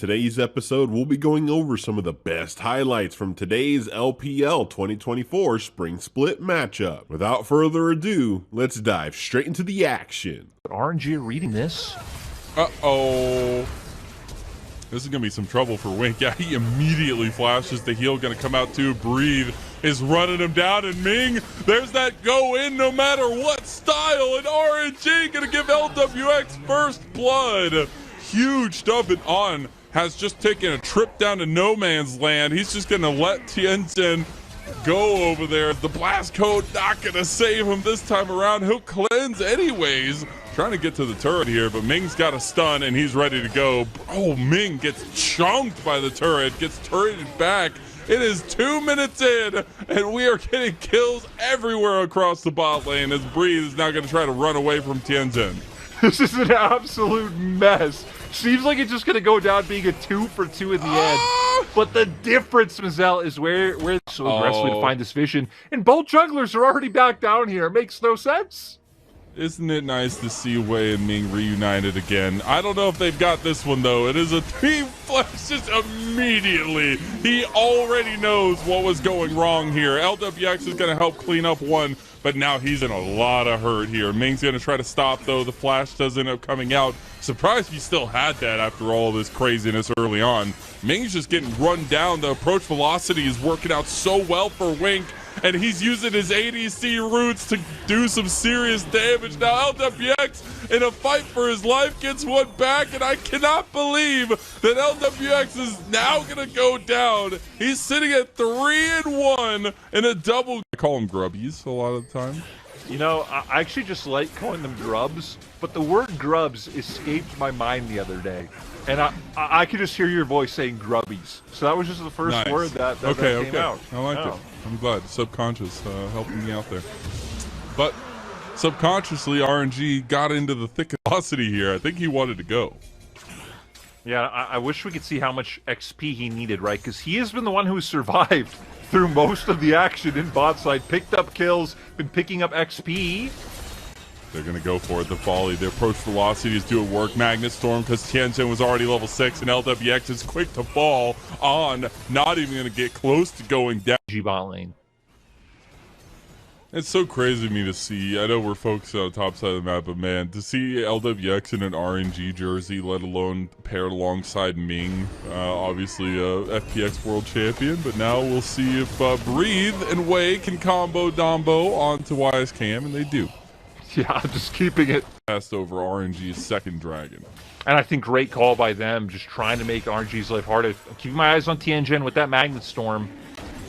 today's episode, we'll be going over some of the best highlights from today's LPL 2024 Spring Split matchup. Without further ado, let's dive straight into the action. RNG are reading this. Uh-oh. This is going to be some trouble for Wink. Yeah, he immediately flashes the heal. Going to come out to Breathe. Is running him down. And Ming, there's that go in no matter what style. And RNG going to give LWX first blood. Huge stuff. And On has just taken a trip down to no man's land. He's just going to let Tianjin go over there. The blast code not going to save him this time around. He'll cleanse anyways. Trying to get to the turret here, but Ming's got a stun and he's ready to go. Oh, Ming gets chunked by the turret, gets turreted back. It is 2 minutes in, and we are getting kills everywhere across the bot lane as Breathe is now going to try to run away from Tianjin. This is an absolute mess. Seems like it's just going to go down being a 2 for 2 in the end. But the difference, Mazel, is where so aggressively to find this vision. And both jugglers are already back down here. It makes no sense. Isn't it nice to see Wei and Ming reunited again? I don't know if they've got this one, though. It is a team flex just immediately. He already knows what was going wrong here. LWX is going to help clean up one, but now he's in a lot of hurt here. Ming's going to try to stop, though. The flash does end up coming out. Surprised he still had that after all this craziness early on. Ming's just getting run down. The approach velocity is working out so well for Wink. And he's using his ADC roots to do some serious damage. Now LWX, in a fight for his life, gets one back, and I cannot believe that LWX is now going to go down. He's sitting at 3-1 in a double. I call them grubbies a lot of the time. You know, I actually just like calling them grubs, but the word grubs escaped my mind the other day. And I could just hear your voice saying grubbies. So that was just the first word that came out. I like it. I'm glad. Subconscious helping me out there. But subconsciously, RNG got into the thick of velocity here. I think he wanted to go. Yeah, I wish we could see how much XP he needed, right? Because he has been the one who survived through most of the action in bot side. Picked up kills, been picking up XP. They're going to go for it. The volley, the approach velocity is doing work. Magnet Storm, because Tianjin was already level 6, and LWX is quick to fall on. Not even going to get close to going down. G bot lane. It's so crazy to me to see. I know we're focused on the top side of the map, but man, to see LWX in an RNG jersey, let alone paired alongside Ming, obviously a FPX world champion, but now we'll see if Breathe and Wei can combo Dombo onto YSKM, and they do. Yeah, I'm just keeping it fast over RNG's second dragon. And I think great call by them, just trying to make RNG's life harder. I'm keeping my eyes on Tianjin with that Magnet Storm.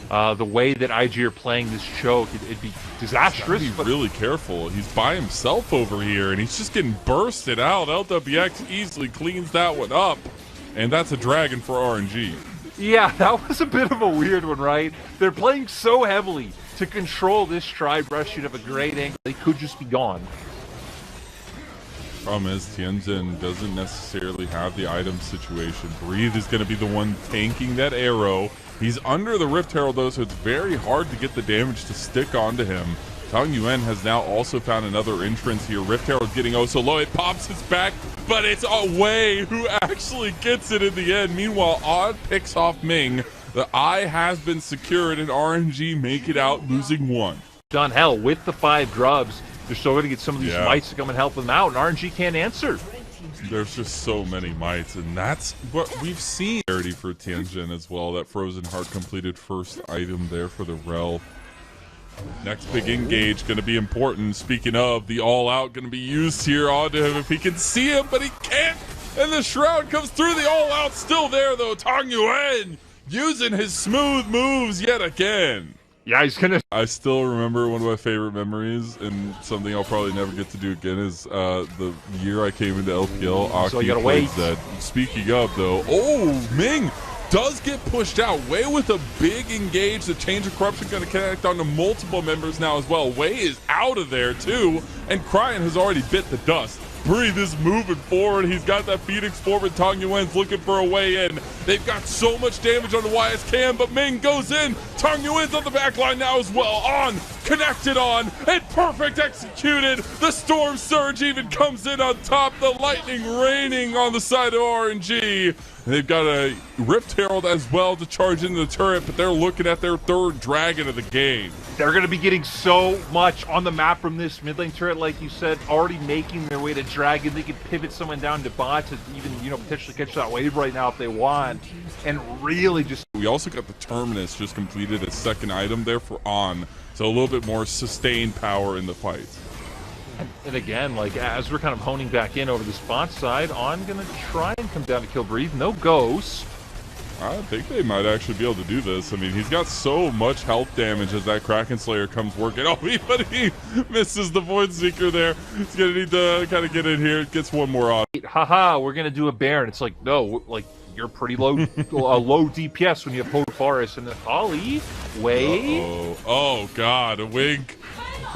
The way that IG are playing this choke, it'd be disastrous. Be really careful. He's by himself over here, and he's just getting bursted out. LWX easily cleans that one up, and that's a dragon for RNG. Yeah, that was a bit of a weird one, right? They're playing so heavily to control this Tri-Brush. You'd have a great angle. They could just be gone. Problem is, Tianjin doesn't necessarily have the item situation. Breathe is going to be the one tanking that arrow. He's under the Rift Herald, though, so it's very hard to get the damage to stick onto him. Tang Yuan has now also found another entrance here. Rift Herald getting oh so low. It pops his back, but it's Wei who actually gets it in the end. Meanwhile, Odd picks off Ming. The eye has been secured, and RNG make it out, losing one. Done hell with the 5 grubs. They're still going to get some of these mites to come and help them out, and RNG can't answer. There's just so many mites, and that's what we've seen. Charity for Tianjin as well. That Frozen Heart completed first item there for the Rel. Next big engage going to be important. Speaking of, the all-out going to be used here onto him if he can see him, but he can't. And the Shroud comes through. The all-out still there, though. Tang Yuan using his smooth moves yet again. Yeah, he's gonna. I still remember one of my favorite memories, and something I'll probably never get to do again is the year I came into LPL. Aki so you gotta wait. That. Speaking of, though, Ming does get pushed out. Wei with a big engage. The Change of Corruption going to connect onto multiple members now as well. Wei is out of there too, and Cryan has already bit the dust. Breathe is moving forward. He's got that Phoenix forward. Tang Yuan's looking for a way in. They've got so much damage on the YSKM, but Ming goes in. Tang Yuan's on the back line now as well. On connected on, and perfect executed. The Storm Surge even comes in on top, the lightning raining on the side of RNG. They've got a Rift Herald as well to charge into the turret, but they're looking at their third dragon of the game. They're going to be getting so much on the map from this mid lane turret, like you said, already making their way to dragon. They can pivot someone down to bot to even, potentially catch that wave right now if they want, and really just... We also got the Terminus just completed a second item there for On, so a little bit more sustained power in the fight. And again, like, as we're kind of honing back in over the spot side, On gonna try and come down to kill Breathe. No Ghost. I think they might actually be able to do this. I mean, he's got so much health damage as that Kraken Slayer comes working. Oh, but he misses the Void Seeker there. He's gonna need to kind of get in here. Gets one more on. Haha, we're gonna do a Baron. It's like, no, like, you're pretty low, low DPS when you have Potent Forest and the Holly. Wait. Oh God, a Wink.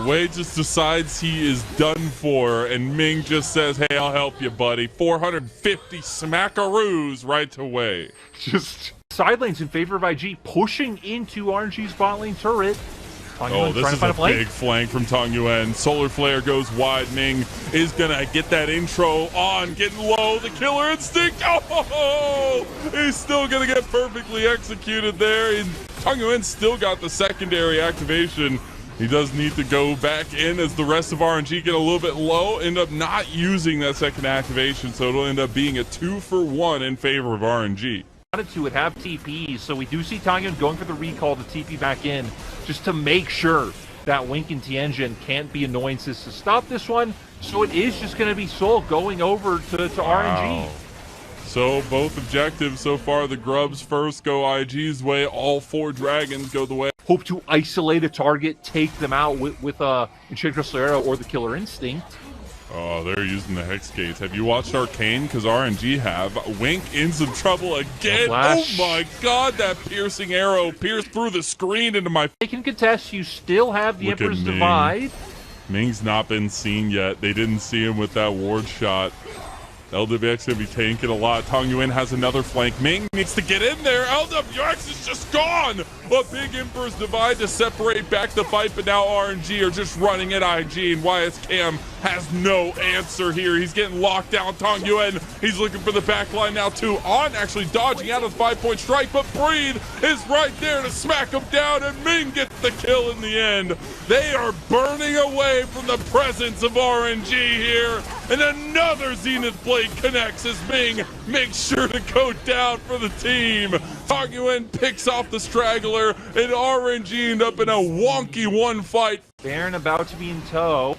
Wei just decides he is done for, and Ming just says, hey, I'll help you, buddy. 450 smackaroos right to Wei. Just side lanes in favor of IG, pushing into RNG's bot lane turret. Oh, this is a big flank from Tong Yuan. Solar Flare goes wide. Ming is going to get that intro on, getting low. The Killer Instinct. Oh, he's still going to get perfectly executed there. Tong Yuan still got the secondary activation. He does need to go back in as the rest of RNG get a little bit low, end up not using that second activation, so it'll end up being a 2-for-1 in favor of RNG. It would have TPs, so we do see Tangyun going for the recall to TP back in, just to make sure that Wink and Tianjin can't be annoyances to stop this one, so it is just going to be Soul going over to RNG. So both objectives so far, the Grubs first go IG's way, all 4 dragons go the way. Hope to isolate a target, take them out with Enchantress Solera or the Killer Instinct. Oh, they're using the Hex Gates. Have you watched Arcane? Because RNG have. Wink in some trouble again. Oh my God, that piercing arrow pierced through the screen into my... They can contest, you still have the Emperor's Divide. Ming's not been seen yet. They didn't see him with that ward shot. LWX gonna be tanking a lot. Tong Yuan has another flank. Ming needs to get in there. LWX is just gone. A big Emperor's Divide to separate back the fight, but now RNG are just running at IG, and YS Cam has no answer here. He's getting locked down. Tong Yuan, he's looking for the back line now too. On actually dodging out of the 5-point strike, but Breathe is right there to smack him down, and Ming gets the kill in the end. They are burning away from the presence of RNG here, and another Zenith Blade connects as Ming makes sure to go down for the team. Tong Yuan picks off the straggler, and RNG end up in a wonky one fight. Baron about to be in tow.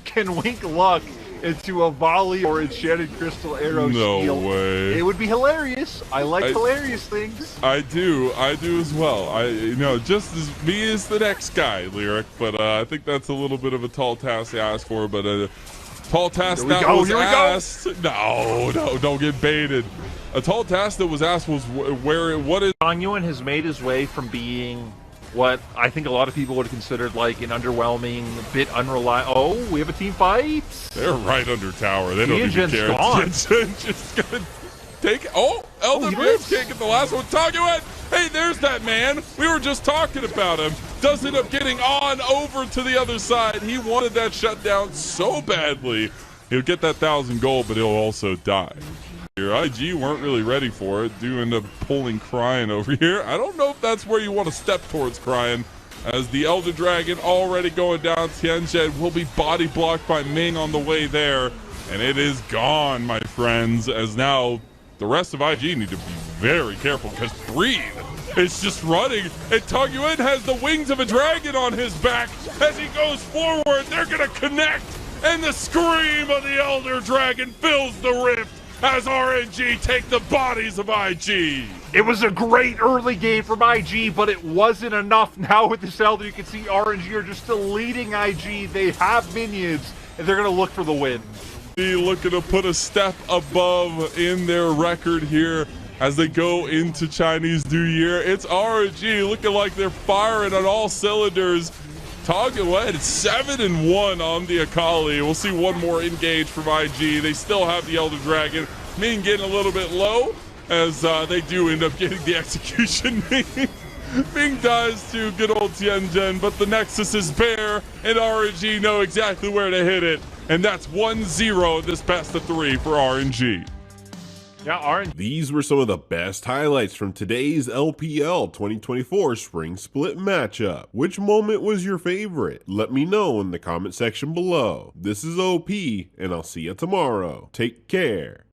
Can Wink luck into a volley or enchanted crystal arrow shield? No way. It would be hilarious. I like hilarious things. I do as well. Just as me as the next guy, Lyric, but I think that's a little bit of a tall task to ask for, but tall task that was asked. No, don't get baited. A tall task that was asked was what is... Tong Yuan has made his way from being what I think a lot of people would have considered like an underwhelming, bit unreliable... Oh, we have a team fight? They're right under tower. They don't even care. Gone. Just gonna take... Oh, LWX can't get the last one. Tong Yuan! Hey, there's that man. We were just talking about him. Does end up getting on over to the other side. He wanted that shutdown so badly. He'll get that 1,000 gold, but he'll also die. Your IG weren't really ready for it. Do end up pulling Cryin over here. I don't know if that's where you want to step towards Cryin, as the Elder Dragon already going down. Tianjin will be body blocked by Ming on the way there, and it is gone, my friends, as now the rest of IG need to be very careful, because Breathe is just running, and Tong Yuan has the wings of a dragon on his back as he goes forward. They're gonna connect, and the scream of the Elder Dragon fills the rift as RNG take the bodies of IG. It was a great early game from IG, but it wasn't enough. Now with this Elder, you can see RNG are just still leading IG. They have minions, and they're going to look for the win. Looking to put a step above in their record here as they go into Chinese New Year. It's RNG looking like they're firing on all cylinders. Tong Yuan, it's 7-1 on the Akali. We'll see one more engage from IG. They still have the Elder Dragon. Ming getting a little bit low as they do end up getting the execution. Ming dies to good old Tianjin, but the Nexus is bare, and RNG know exactly where to hit it. And that's 1-0 this best of 3 for RNG. Yeah, RNG. These were some of the best highlights from today's LPL 2024 Spring Split matchup. Which moment was your favorite? Let me know in the comment section below. This is OP, and I'll see you tomorrow. Take care.